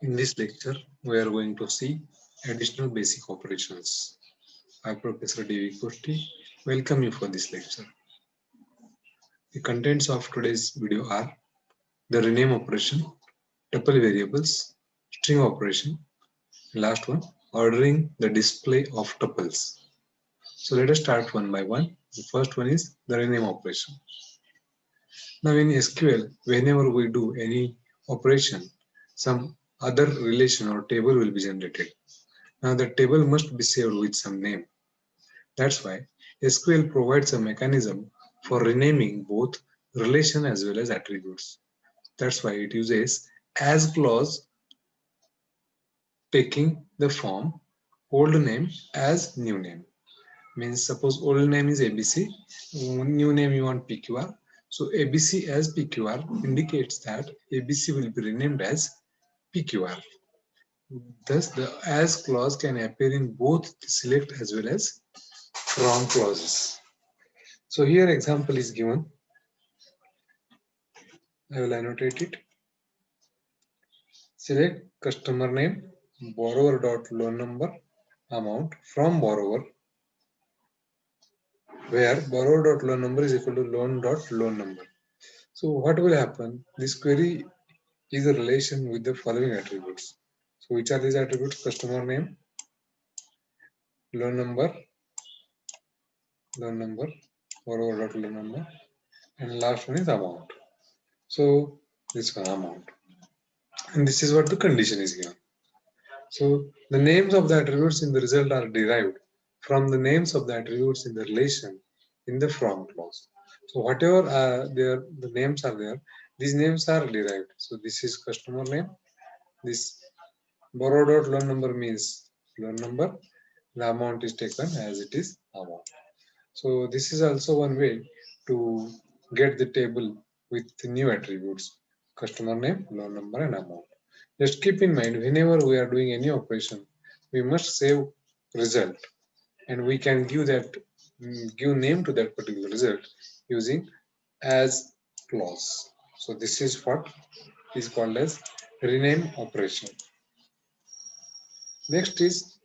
In this lecture, we are going to see additional basic operations. I, Professor D.V. Kosti, welcome you for this lecture. The contents of today's video are the rename operation, tuple variables, string operation, last one, ordering the display of tuples. So let us start one by one. The first one is the rename operation. Now in SQL, whenever we do any operation, some other relation or table will be generated. Now the table must be saved with some name. That's why SQL provides a mechanism for renaming both relation as well as attributes. That's why it uses as clause taking the form old name as new name. Means suppose old name is ABC, new name you want PQR. So ABC as PQR indicates that ABC will be renamed as PQR. Thus the as clause can appear in both the select as well as from clauses. So here example is given. I will annotate it. Select customer name, borrower dot loan number, amount from borrower, where borrower dot loan number is equal to loan dot loan number. So what will happen? This query is a relation with the following attributes. So which are these attributes? Customer name, loan number, borrower dot loan number, and last one is amount. So this one amount, and this is what the condition is given. So the names of the attributes in the result are derived from the names of the attributes in the relation in the from clause. So whatever the names are there, these names are derived. So this is customer name. This borrow dot loan number means loan number. The amount is taken as it is amount. So this is also one way to get the table with new attributes: customer name, loan number, and amount. Just keep in mind, whenever we are doing any operation, we must save result, and we can give name to that particular result using as clause. So this is what is called as rename operation. Next is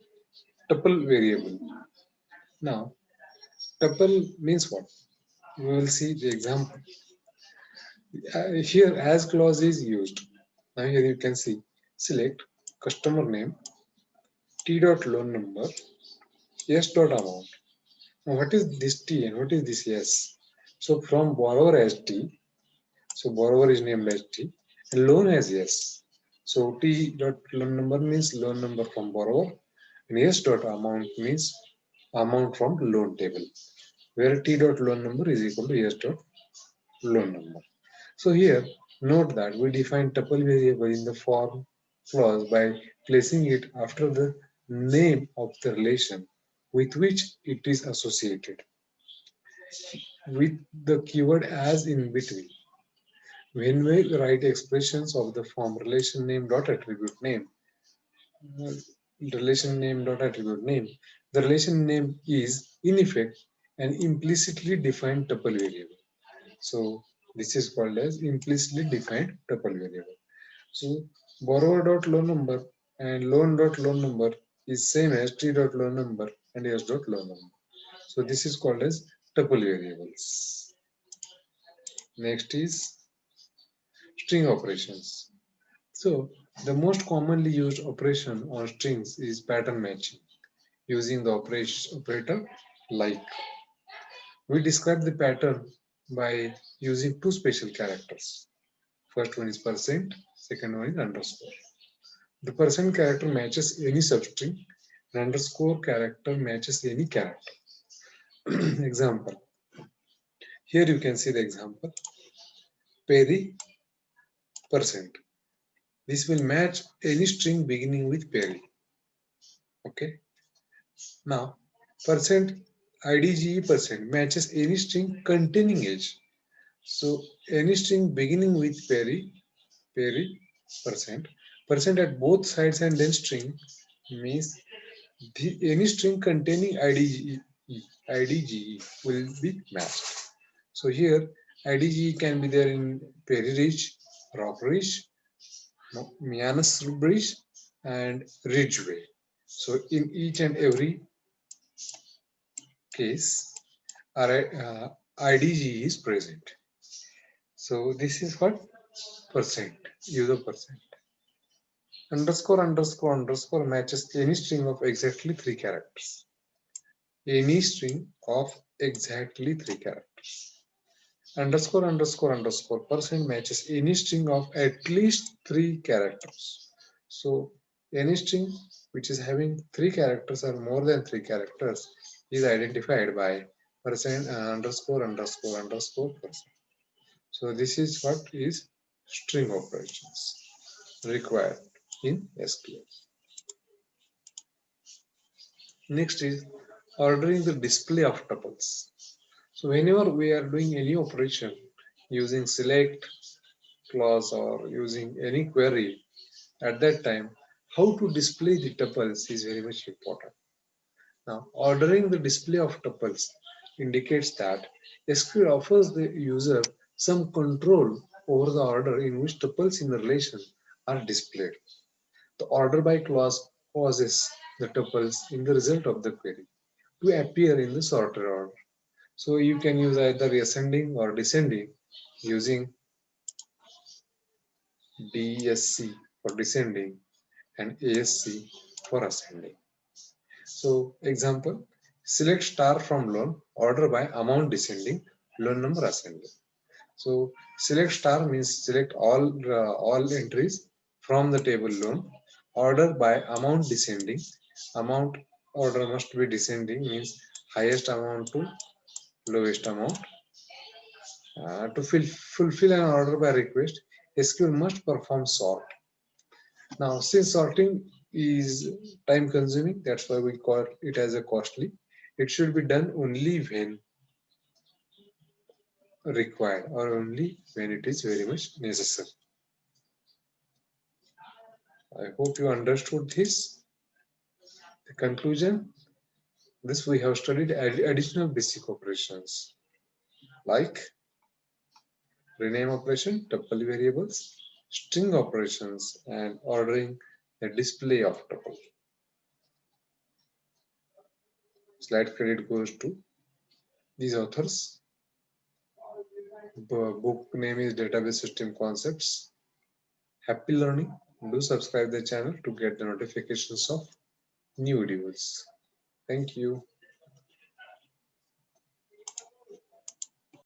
tuple variable. Now tuple means what? We will see the example. Here as clause is used. Now here you can see select customer name, T dot loan number, S dot amount. Now what is this T and what is this S? So from borrower as T, so borrower is named as T, and loan as S. So T dot loan number means loan number from borrower, and S dot amount means amount from loan table, where T dot loan number is equal to S dot loan number. So here note that we define tuple variable in the form clause by placing it after the name of the relation with which it is associated, with the keyword as in between. When we write expressions of the form relation name dot attribute name, uh, relation name dot attribute name, the relation name is in effect an implicitly defined tuple variable. So this is called as implicitly defined tuple variable. So borrower dot loan number and loan dot loan number is same as T dot loan number and S dot loan number. So this is called as tuple variables. Next is string operations. So the most commonly used operation on strings is pattern matching using the operator like. We describe the pattern by using two special characters. First one is percent, second one is underscore. The percent character matches any substring and underscore character matches any character. Example. Here you can see the example. Perry percent. This will match any string beginning with Perry. Okay. Now percent IDGE percent matches any string containing age. So any string beginning with Perry percent, percent at both sides and then string means any string containing IDGE will be matched. So here IDGE can be there in Perry Ridge, Rock Ridge, Mianus Bridge and Ridgeway. So in each and every case, our IDG is present. So this is what percent, user percent. Underscore underscore underscore matches any string of exactly 3 characters. Any string of exactly 3 characters. Underscore underscore underscore percent matches any string of at least 3 characters. So any string which is having 3 characters or more than 3 characters is identified by percent underscore underscore underscore percent. So this is what is string operations required in SQL. Next is ordering the display of tuples. So whenever we are doing any operation using select clause or using any query, at that time, how to display the tuples is very much important. Now, ordering the display of tuples indicates that SQL offers the user some control over the order in which tuples in the relation are displayed. The order by clause causes the tuples in the result of the query to appear in the sorted order. So you can use either ascending or descending using DSC for descending and ASC for ascending. So example, select star from loan, order by amount descending, loan number ascending. So select star means select all entries from the table loan, order by amount descending, amount order must be descending means highest amount to lowest amount. To fulfill an order by request, SQL must perform sort. Now, since sorting is time consuming, that's why we call it as a costly. It should be done only when required or only when it is very much necessary. I hope you understood this. The conclusion, this we have studied additional basic operations like rename operation, tuple variables, string operations, and ordering the display of tuple. Slide credit goes to these authors. The book name is Database System Concepts. Happy learning. Do subscribe the channel to get the notifications of new videos. Thank you.